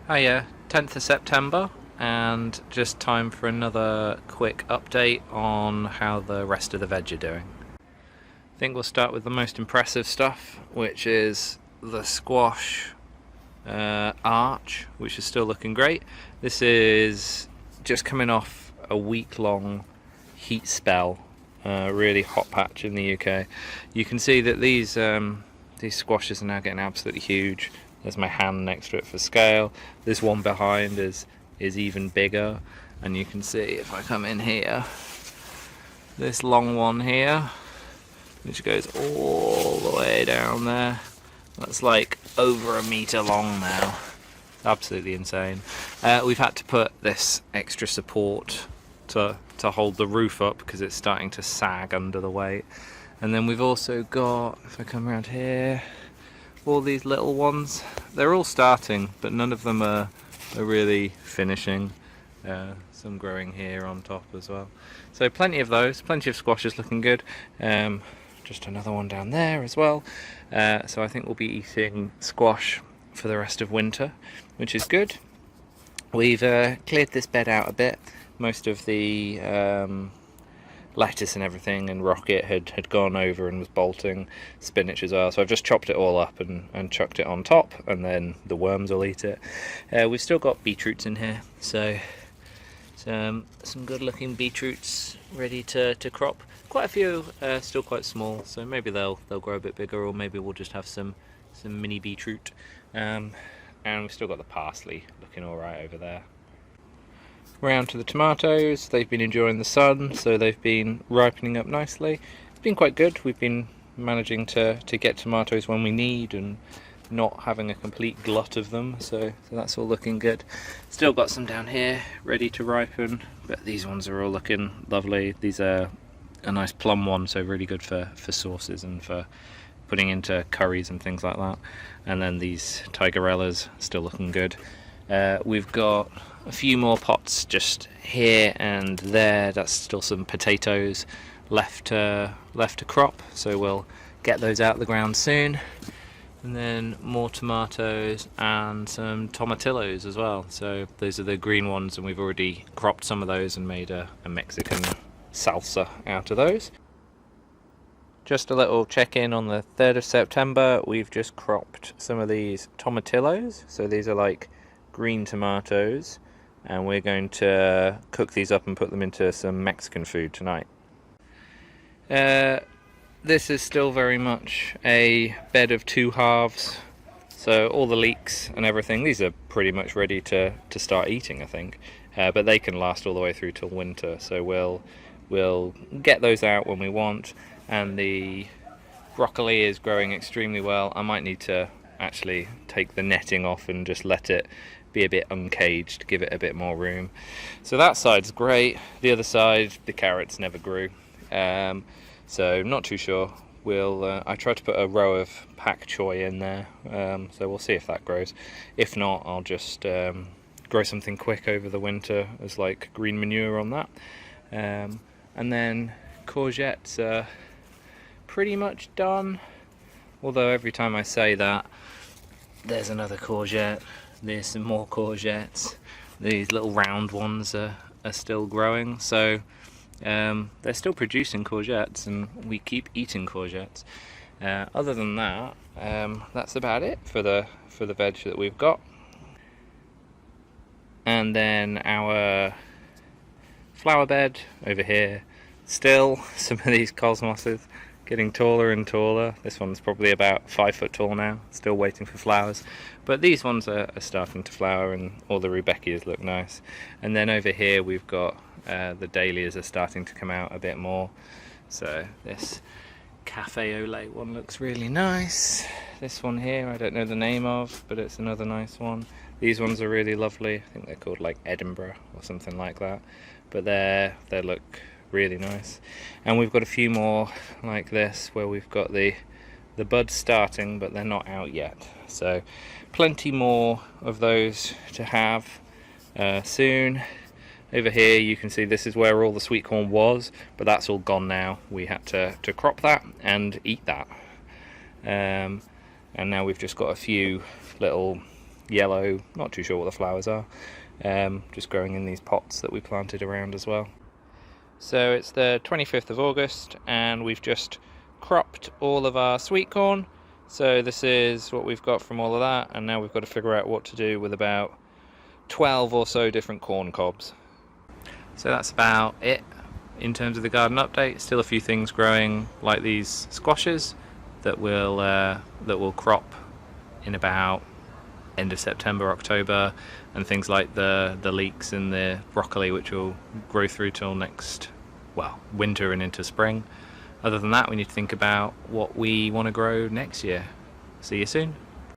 Hiya, 10th of September, and just time for another quick update on how the rest of the veg are doing. I think we'll start with the most impressive stuff, which is the squash arch, which is still looking great. This is just coming off a week-long heat spell, really hot patch in the UK. You can see that these squashes are now getting absolutely huge. There's my hand next to it for scale. This one behind is even bigger, and you can see if I come in here, this long one here, which goes all the way down there. That's like over 1 meter long now. Absolutely insane. We've had to put this extra support to hold the roof up because it's starting to sag under the weight. And then we've also got, if I come around here, all these little ones. They're all starting, but none of them are really finishing. Some growing here on top as well. So plenty of those, plenty of squashes looking good. Just another one down there as well. So I think we'll be eating squash for the rest of winter, which is good. We've cleared this bed out a bit. Most of the lettuce and everything and rocket had gone over and was bolting, spinach as well, so I've just chopped it all up and chucked it on top, and then the worms will eat it. We've still got beetroots in here, so some good looking beetroots ready to crop. Quite a few still quite small, so maybe they'll grow a bit bigger, or maybe we'll just have some mini beetroot. And we've still got the parsley looking alright over there. Round to the tomatoes. They've been enjoying the sun, so they've been ripening up nicely. It's been quite good. We've been managing to get tomatoes when we need and not having a complete glut of them, so that's all looking good. Still got some down here ready to ripen, but these ones are all looking lovely. These are a nice plum one, so really good for sauces and for putting into curries and things like that. And then these tigerellas still looking good. We've got a few more pots just here and there. That's still some potatoes left to crop, so we'll get those out of the ground soon. And then more tomatoes and some tomatillos as well. So those are the green ones, and we've already cropped some of those and made a Mexican salsa out of those. Just a little check-in on the 3rd of September. We've just cropped some of these tomatillos. So these are like green tomatoes, and we're going to cook these up and put them into some Mexican food tonight. This is still very much a bed of two halves, so all the leeks and everything, these are pretty much ready to start eating, I think, but they can last all the way through till winter, so we'll get those out when we want. And the broccoli is growing extremely well. I might need to actually take the netting off and just let it be a bit uncaged, give it a bit more room. So that side's great. The other side, the carrots never grew, so not too sure. I tried to put a row of pak choy in there, so we'll see if that grows. If not, I'll just grow something quick over the winter as like green manure on that. And then courgettes are pretty much done, although every time I say that, there's another courgette. There's some more courgettes. These little round ones are still growing, so they're still producing courgettes, and we keep eating courgettes. Other than that, that's about it for the veg that we've got. And then our flower bed over here, still some of these cosmoses getting taller and taller. This one's probably about 5 foot tall now, still waiting for flowers. But these ones are starting to flower, and all the rudbeckias look nice. And then over here we've got the dahlias are starting to come out a bit more. So this cafe au lait one looks really nice. This one here I don't know the name of, but it's another nice one. These ones are really lovely. I think they're called like Edinburgh or something like that. But they look really nice. And we've got a few more like this where we've got the buds starting, but they're not out yet, so plenty more of those to have soon. Over here you can see this is where all the sweet corn was, but that's all gone now. We had to crop that and eat that, and now we've just got a few little yellow, not too sure what the flowers are, just growing in these pots that we planted around as well. So it's the 25th of August and we've just cropped all of our sweet corn. So this is what we've got from all of that, and now we've got to figure out what to do with about 12 or so different corn cobs. So that's about it in terms of the garden update. Still a few things growing, like these squashes that will crop in about end of September, October, and things like the leeks in the broccoli, which will grow through till next, well, winter and into spring. Other than that, we need to think about what we want to grow next year. See you soon.